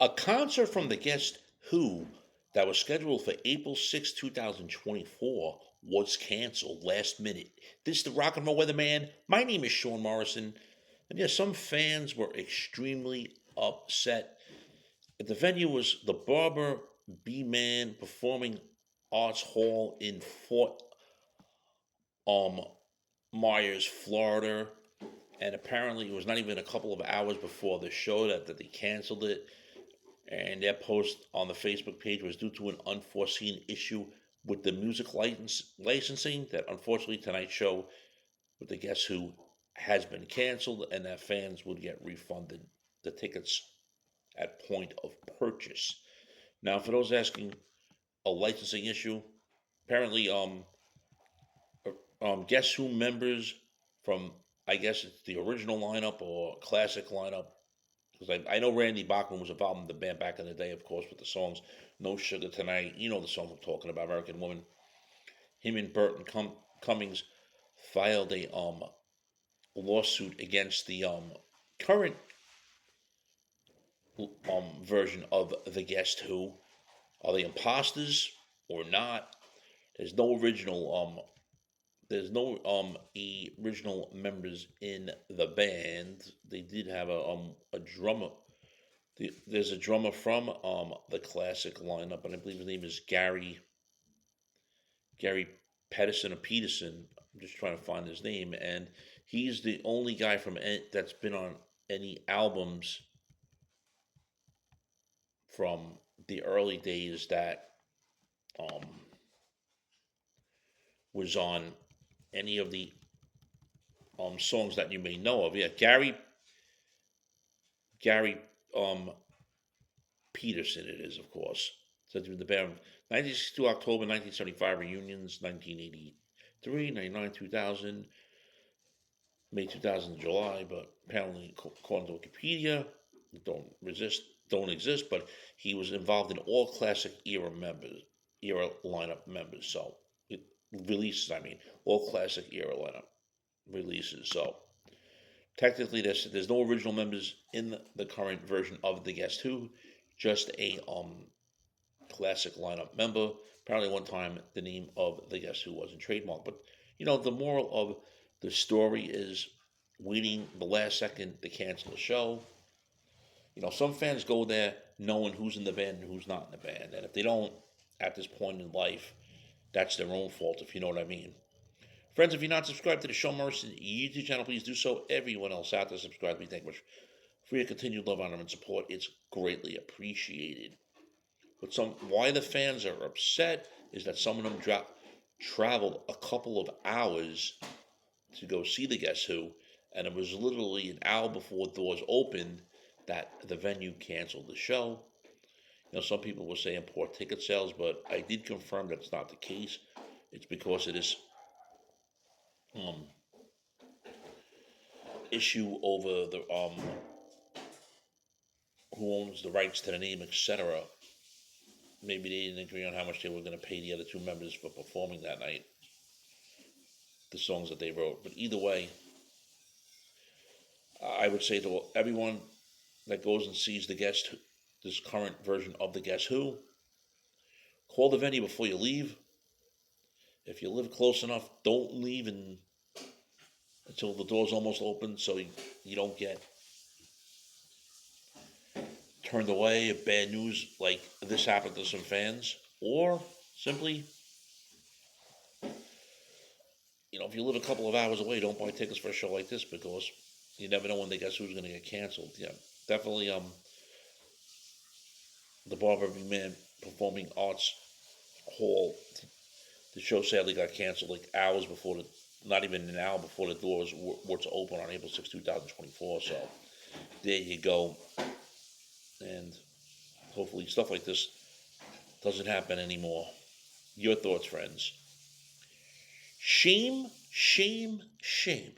A concert from the Guest Who that was scheduled for April 6, 2024 was canceled last minute. This is the Rock and Roll Weatherman. My name is Sean Morrison. And yeah, some fans were extremely upset. The venue was the Barber B Man Performing Arts Hall in Fort um, Myers, Florida. And apparently it was not even a couple of hours before the show that they canceled it. And their post on the Facebook page was due to an unforeseen issue with the music licensing that unfortunately tonight's show with the Guess Who has been canceled and that fans would get refunded the tickets at point of purchase. Now, for those asking, a licensing issue, apparently, Guess Who members from, I guess it's the original lineup or classic lineup, because I know Randy Bachman was involved in the band back in the day, of course, with the songs "No Sugar Tonight." You know the song I'm talking about, "American Woman." Him and Burton Cummings filed a lawsuit against the current version of the Guest Who. Are they imposters or not? There's no original original members in the band. They did have a drummer. There's a drummer from the classic lineup, and I believe his name is Gary Peterson or Peterson. I'm just trying to find his name, and he's the only guy that's been on any albums from the early days that um, was on any of the songs that you may know of. Yeah, Gary um, Peterson. It is, of course. Said to the band 1962 October 1975 reunions, 1983, 99, 2000, May 2000, July, but apparently according to Wikipedia, don't exist, but he was involved in all classic era lineup members. So releases, I mean, all classic era lineup releases. So technically, there's no original members in the current version of the Guest Who, just a classic lineup member. Apparently, one time the name of the Guest Who wasn't trademarked. But the moral of the story is waiting the last second to cancel the show. Some fans go there knowing who's in the band and who's not in the band, and if they don't at this point in life, that's their own fault, if you know what I mean. Friends, if you're not subscribed to the Sean Morrison YouTube channel, please do so. Everyone else out there, subscribe. We thank you much for your continued love, honor, and support. It's greatly appreciated. But why the fans are upset is that some of them traveled a couple of hours to go see the Guess Who, and it was literally an hour before doors opened that the venue canceled the show. Some people were saying poor ticket sales, but I did confirm that's not the case. It's because of this issue over the who owns the rights to the name, etc. Maybe they didn't agree on how much they were going to pay the other two members for performing that night, the songs that they wrote. But either way, I would say to everyone that goes and sees this current version of the Guess Who, call the venue before you leave. If you live close enough, don't leave until the door's almost open, so you don't get turned away if bad news like this happened to some fans. Or simply, if you live a couple of hours away, don't buy tickets for a show like this, because you never know when the Guess Who's going to get canceled. Yeah, definitely the Barber Man Performing Arts Hall, the show sadly got canceled like hours before not even an hour before the doors were to open on April 6, 2024. So there you go. And hopefully stuff like this doesn't happen anymore. Your thoughts, friends? Shame, shame, shame.